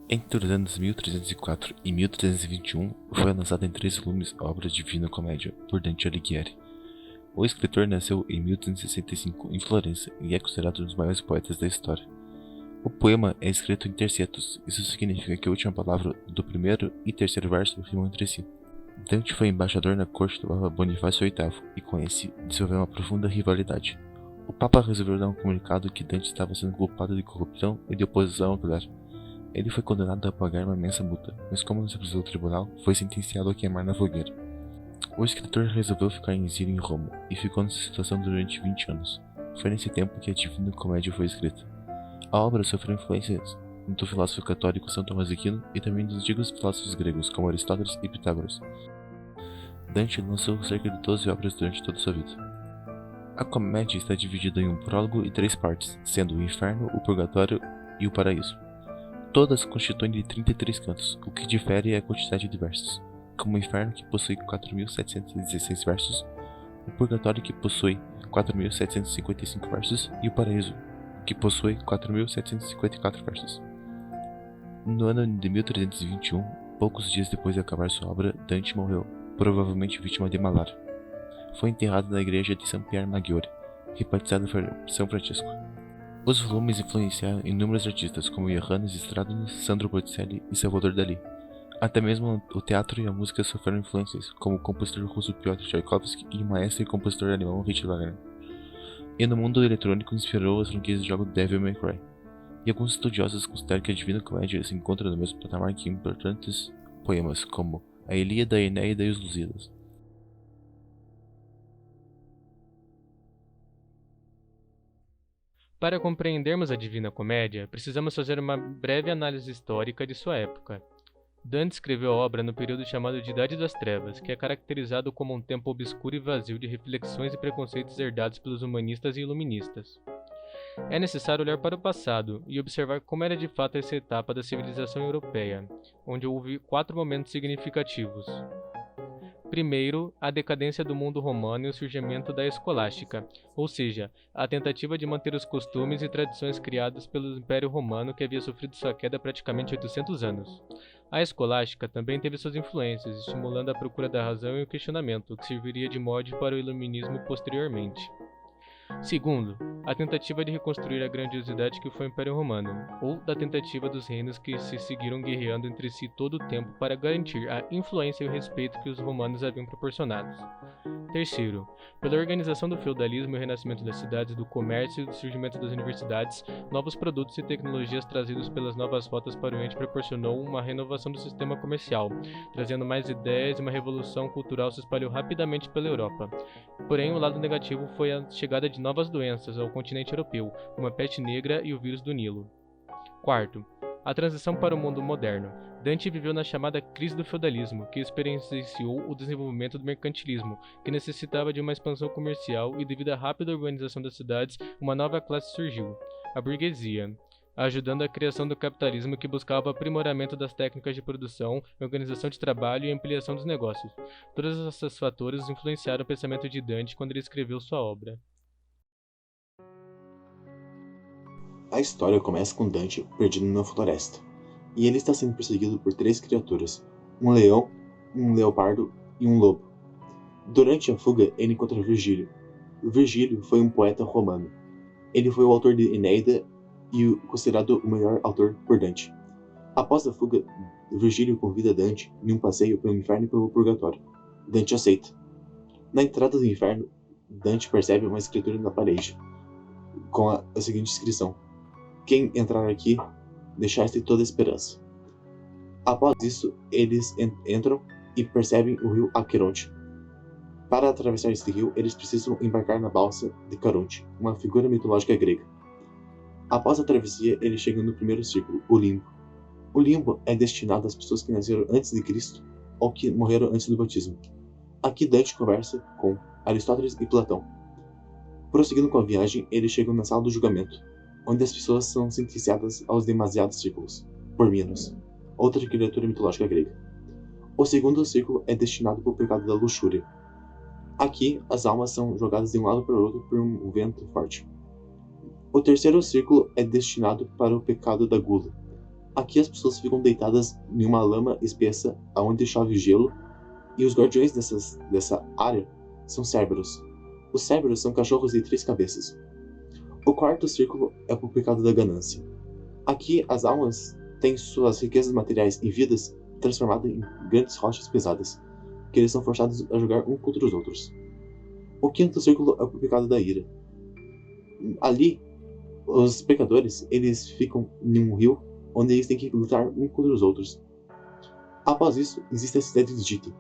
Entre os anos 1304 e 1321, foi lançada em 3 volumes a obra Divina Comédia, por Dante Alighieri. O escritor nasceu em 1265 em Florença e é considerado um dos maiores poetas da história. O poema é escrito em tercetos, isso significa que a última palavra do primeiro e terceiro verso rimam entre si. Dante foi embaixador na corte do Papa Bonifácio VIII e com esse desenvolveu uma profunda rivalidade. O Papa resolveu dar um comunicado que Dante estava sendo culpado de corrupção e de oposição ao poder. Ele foi condenado a pagar uma imensa multa, mas como não se precisou do tribunal, foi sentenciado a queimar na fogueira. O escritor resolveu ficar em exílio em Roma e ficou nessa situação durante 20 anos. Foi nesse tempo que a Divina Comédia foi escrita. A obra sofreu influências do filósofo católico São Tomás de Aquino e também dos antigos filósofos gregos como Aristóteles e Pitágoras. Dante lançou cerca de 12 obras durante toda sua vida. A comédia está dividida em um prólogo e 3 partes, sendo o inferno, o purgatório e o paraíso. Todas constituem de 33 cantos, o que difere é a quantidade de versos, como o inferno, que possui 4.716 versos, o purgatório, que possui 4.755 versos, e o paraíso, que possui 4.754 versos. No ano de 1321, poucos dias depois de acabar sua obra, Dante morreu, provavelmente vítima de malária. Foi enterrado na igreja de San Pier Maggiore, rebatizada por São Francisco. Os volumes influenciaram inúmeros artistas como Johannes Stradonis, Sandro Botticelli e Salvador Dalí. Até mesmo o teatro e a música sofreram influências, como o compositor russo Piotr Tchaikovsky e o maestro e compositor alemão Richard Wagner. E no mundo eletrônico inspirou as franquias de jogo Devil May Cry. E alguns estudiosos consideram que a Divina Comédia se encontra no mesmo patamar que importantes poemas como a Ilíada, a Enéida e os Lusíadas. Para compreendermos a Divina Comédia, precisamos fazer uma breve análise histórica de sua época. Dante escreveu a obra no período chamado de Idade das Trevas, que é caracterizado como um tempo obscuro e vazio de reflexões e preconceitos herdados pelos humanistas e iluministas. É necessário olhar para o passado e observar como era de fato essa etapa da civilização europeia, onde houve 4 momentos significativos. Primeiro, a decadência do mundo romano e o surgimento da escolástica, ou seja, a tentativa de manter os costumes e tradições criados pelo Império Romano, que havia sofrido sua queda há praticamente 800 anos. A escolástica também teve suas influências, estimulando a procura da razão e o questionamento, o que serviria de molde para o iluminismo posteriormente. Segundo, a tentativa de reconstruir a grandiosidade que foi o Império Romano, ou da tentativa dos reinos que se seguiram guerreando entre si todo o tempo para garantir a influência e o respeito que os romanos haviam proporcionado. Terceiro, pela organização do feudalismo e o renascimento das cidades, do comércio e do surgimento das universidades, novos produtos e tecnologias trazidos pelas novas rotas para o Oriente proporcionou uma renovação do sistema comercial, trazendo mais ideias e uma revolução cultural se espalhou rapidamente pela Europa. Porém, o lado negativo foi a chegada de novas doenças ao continente europeu, como a peste negra e o vírus do Nilo. Quarto, a transição para o mundo moderno. Dante viveu na chamada crise do feudalismo, que experienciou o desenvolvimento do mercantilismo, que necessitava de uma expansão comercial e, devido à rápida organização das cidades, uma nova classe surgiu, a burguesia, ajudando a criação do capitalismo que buscava o aprimoramento das técnicas de produção, organização de trabalho e ampliação dos negócios. Todos esses fatores influenciaram o pensamento de Dante quando ele escreveu sua obra. A história começa com Dante perdido na floresta, e ele está sendo perseguido por 3 criaturas, um leão, um leopardo e um lobo. Durante a fuga, ele encontra Virgílio. Virgílio foi um poeta romano. Ele foi o autor de Enéida e considerado o melhor autor por Dante. Após a fuga, Virgílio convida Dante em um passeio pelo inferno e pelo purgatório. Dante aceita. Na entrada do inferno, Dante percebe uma escritura na parede, com a seguinte inscrição: quem entrar aqui, deixaste toda a esperança. Após isso, eles entram e percebem o rio Aqueronte. Para atravessar esse rio, eles precisam embarcar na balsa de Caronte, uma figura mitológica grega. Após a travessia, eles chegam no primeiro círculo, o limbo. O limbo é destinado às pessoas que nasceram antes de Cristo ou que morreram antes do batismo. Aqui Dante conversa com Aristóteles e Platão. Prosseguindo com a viagem, eles chegam na sala do julgamento, onde as pessoas são sentenciadas aos demasiados círculos, por Minos, outra criatura mitológica grega. O segundo círculo é destinado para o pecado da luxúria. Aqui, as almas são jogadas de um lado para o outro por um vento forte. O terceiro círculo é destinado para o pecado da gula. Aqui as pessoas ficam deitadas em uma lama espessa onde chove gelo, e os guardiões dessa área são Cerberus. Os Cerberus são cachorros de 3 cabeças. O quarto círculo é o pecado da ganância. Aqui as almas têm suas riquezas materiais e vidas transformadas em grandes rochas pesadas, que eles são forçados a jogar um contra os outros. O quinto círculo é o pecado da ira. Ali, os pecadores eles ficam em um rio onde eles têm que lutar um contra os outros. Após isso, existe a cidade de Dite.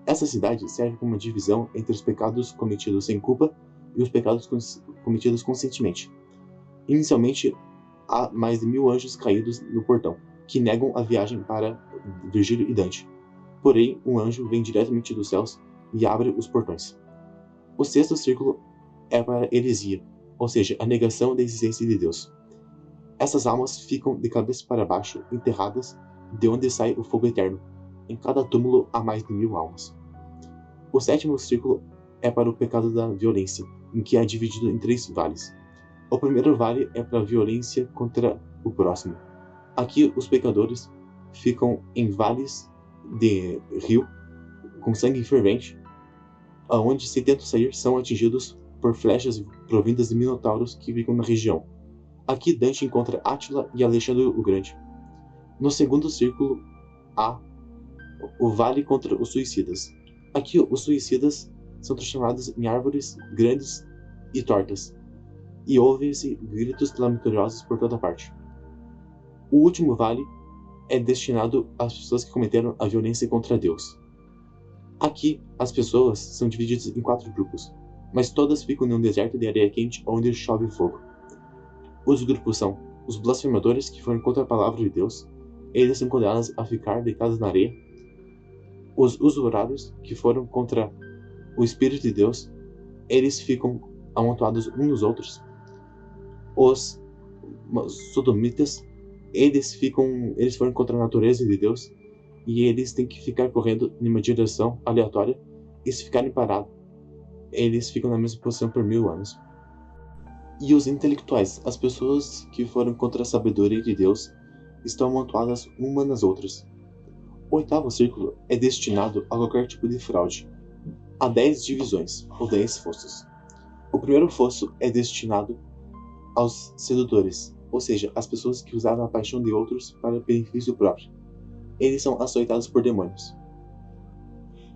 Essa cidade serve como uma divisão entre os pecados cometidos sem culpa e os pecados cometidos conscientemente. Inicialmente, há mais de 1000 anjos caídos no portão, que negam a viagem para Virgílio e Dante. Porém, um anjo vem diretamente dos céus e abre os portões. O sexto círculo é para heresia, ou seja, a negação da existência de Deus. Essas almas ficam de cabeça para baixo, enterradas, de onde sai o fogo eterno. Em cada túmulo há mais de 1000 almas. O sétimo círculo é para o pecado da violência, em que é dividido em 3 vales. O primeiro vale é para a violência contra o próximo. Aqui os pecadores ficam em vales de rio com sangue fervente, aonde se tentam sair são atingidos por flechas provindas de minotauros que ficam na região. Aqui Dante encontra Átila e Alexandre o Grande. No segundo círculo há o vale contra os suicidas. Aqui os suicidas são transformados em árvores grandes e tortas, e ouvem-se gritos lamentarosos por toda parte. O último vale é destinado às pessoas que cometeram a violência contra Deus. Aqui as pessoas são divididas em 4 grupos, mas todas ficam em um deserto de areia quente onde chove fogo. Os grupos são os blasfemadores que foram contra a palavra de Deus, eles são condenados a ficar deitados na areia. Os usurários que foram contra o Espírito de Deus, eles ficam amontoados uns nos outros. Os sodomitas, eles foram contra a natureza de Deus e eles têm que ficar correndo em uma direção aleatória, e se ficarem parados, eles ficam na mesma posição por 1000 anos. E os intelectuais, as pessoas que foram contra a sabedoria de Deus, estão amontoadas umas nas outras. O oitavo círculo é destinado a qualquer tipo de fraude. Há 10 divisões, ou 10 fossos. O primeiro fosso é destinado aos sedutores, ou seja, as pessoas que usaram a paixão de outros para benefício próprio. Eles são açoitados por demônios.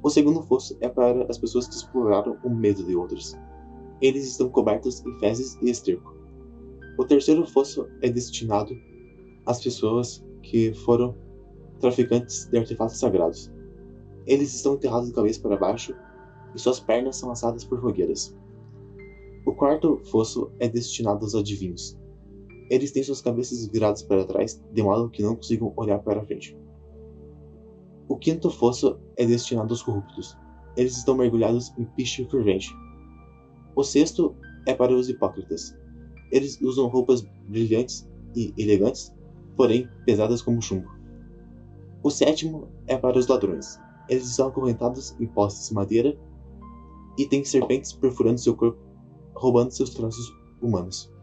O segundo fosso é para as pessoas que exploraram o medo de outros. Eles estão cobertos em fezes e esterco. O terceiro fosso é destinado às pessoas que foram traficantes de artefatos sagrados. Eles estão enterrados de cabeça para baixo e suas pernas são assadas por fogueiras. O quarto fosso é destinado aos adivinhos. Eles têm suas cabeças viradas para trás, de modo que não consigam olhar para frente. O quinto fosso é destinado aos corruptos. Eles estão mergulhados em piche fervente. O sexto é para os hipócritas. Eles usam roupas brilhantes e elegantes, porém pesadas como chumbo. O sétimo é para os ladrões. Eles estão acorrentados em postes de madeira e têm serpentes perfurando seu corpo, roubando seus traços humanos.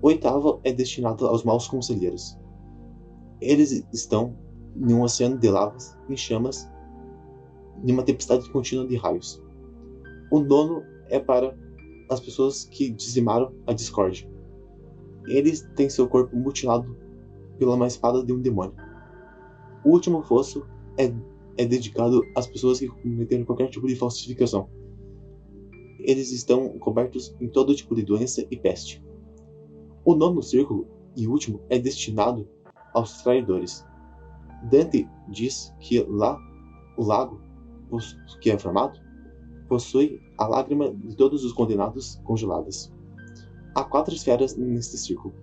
O oitavo é destinado aos maus conselheiros. Eles estão em um oceano de lavas, em chamas, em uma tempestade contínua de raios. O nono é para as pessoas que dizimaram a discórdia. Eles têm seu corpo mutilado pela uma espada de um demônio. O último fosso é dedicado às pessoas que cometeram qualquer tipo de falsificação. Eles estão cobertos em todo tipo de doença e peste. O nono círculo e último é destinado aos traidores. Dante diz que lá o lago que é formado possui a lágrima de todos os condenados congeladas. Há 4 esferas neste círculo.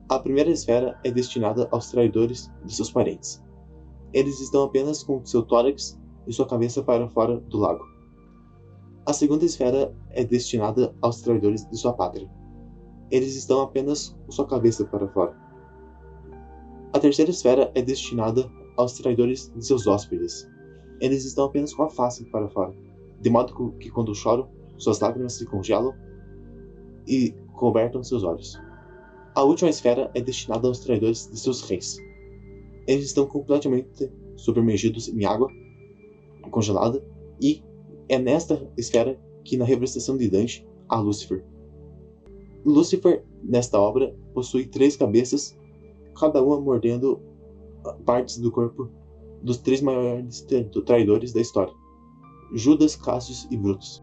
A primeira esfera é destinada aos traidores de seus parentes. Eles estão apenas com seu tórax e sua cabeça para fora do lago. A segunda esfera é destinada aos traidores de sua pátria. Eles estão apenas com sua cabeça para fora. A terceira esfera é destinada aos traidores de seus hóspedes. Eles estão apenas com a face para fora, de modo que quando choram, suas lágrimas se congelam e cobertam seus olhos. A última esfera é destinada aos traidores de seus reis. eles estão completamente submergidos em água congelada, e é nesta esfera que, na representação de Dante, há Lúcifer. Lúcifer, nesta obra, possui 3 cabeças, cada uma mordendo partes do corpo dos 3 maiores traidores da história: Judas, Cássio e Brutus.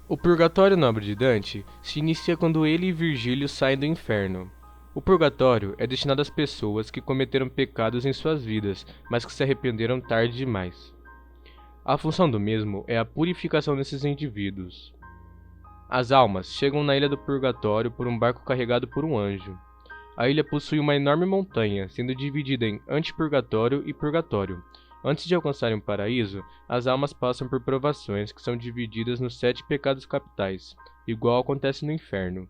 O Purgatório na obra de Dante se inicia quando ele e Virgílio saem do inferno. O purgatório é destinado às pessoas que cometeram pecados em suas vidas, mas que se arrependeram tarde demais. A função do mesmo é a purificação desses indivíduos. As almas chegam na ilha do Purgatório por um barco carregado por um anjo. A ilha possui uma enorme montanha, sendo dividida em Antipurgatório e Purgatório. Antes de alcançarem o paraíso, as almas passam por provações que são divididas nos 7 pecados capitais, igual acontece no inferno,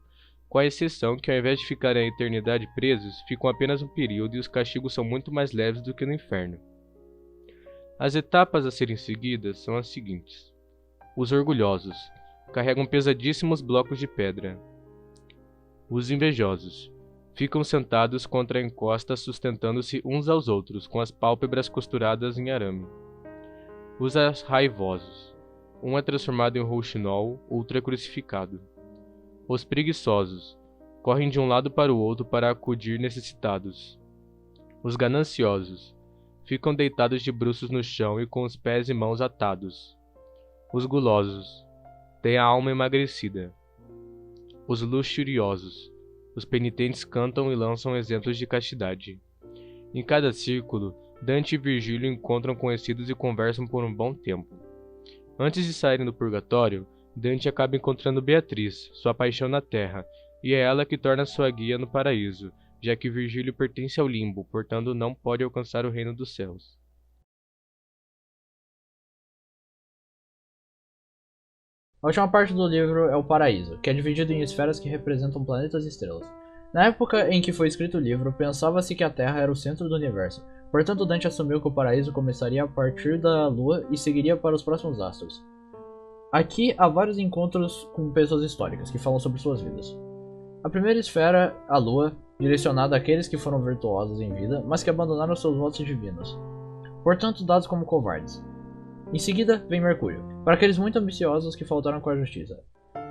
com a exceção que ao invés de ficarem a eternidade presos, ficam apenas um período e os castigos são muito mais leves do que no inferno. As etapas a serem seguidas são as seguintes. Os orgulhosos carregam pesadíssimos blocos de pedra. Os invejosos ficam sentados contra a encosta sustentando-se uns aos outros, com as pálpebras costuradas em arame. Os raivosos. Um é transformado em rouxinol, outro é crucificado. Os preguiçosos correm de um lado para o outro para acudir necessitados. Os gananciosos ficam deitados de bruços no chão e com os pés e mãos atados. Os gulosos têm a alma emagrecida. Os luxuriosos. Os penitentes cantam e lançam exemplos de castidade. Em cada círculo, Dante e Virgílio encontram conhecidos e conversam por um bom tempo. Antes de saírem do purgatório, Dante acaba encontrando Beatriz, sua paixão na terra, e é ela que torna sua guia no paraíso, já que Virgílio pertence ao limbo, portanto não pode alcançar o reino dos céus. A última parte do livro é o Paraíso, que é dividido em esferas que representam planetas e estrelas. Na época em que foi escrito o livro, pensava-se que a Terra era o centro do universo, portanto Dante assumiu que o Paraíso começaria a partir da Lua e seguiria para os próximos astros. Aqui há vários encontros com pessoas históricas que falam sobre suas vidas. A primeira esfera, a Lua, direcionada àqueles que foram virtuosos em vida, mas que abandonaram seus votos divinos, portanto dados como covardes. Em seguida vem Mercúrio, para aqueles muito ambiciosos que faltaram com a justiça.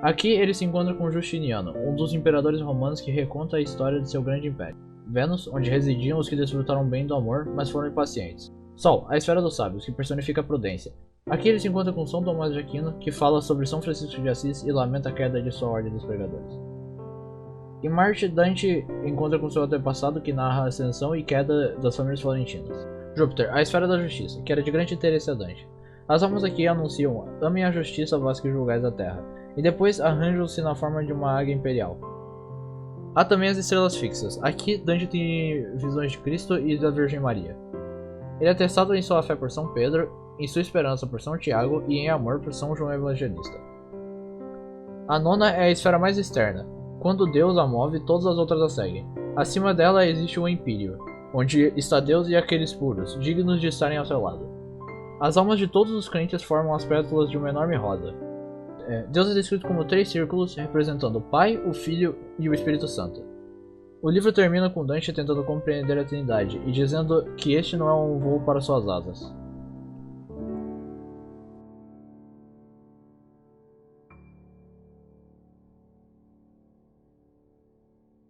Aqui ele se encontra com Justiniano, um dos imperadores romanos que reconta a história de seu grande império. Vênus, onde residiam os que desfrutaram bem do amor, mas foram impacientes. Sol, a esfera dos sábios, que personifica a prudência. Aqui ele se encontra com São Tomás de Aquino, que fala sobre São Francisco de Assis e lamenta a queda de sua ordem dos pregadores. Em Marte, Dante encontra com seu antepassado, que narra a ascensão e queda das famílias florentinas. Júpiter, a esfera da justiça, que era de grande interesse a Dante. As almas aqui anunciam: amem a justiça, vós que julgais a terra, e depois arranjam-se na forma de uma águia imperial. Há também as estrelas fixas. Aqui Dante tem visões de Cristo e da Virgem Maria. Ele é testado em sua fé por São Pedro, em sua esperança por São Tiago e em amor por São João Evangelista. A nona é a esfera mais externa. Quando Deus a move, todas as outras a seguem. Acima dela existe o Empírio, onde está Deus e aqueles puros, dignos de estarem ao seu lado. As almas de todos os crentes formam as pétalas de uma enorme rosa. Deus é descrito como 3 círculos, representando o Pai, o Filho e o Espírito Santo. O livro termina com Dante tentando compreender a Trindade e dizendo que este não é um voo para suas asas.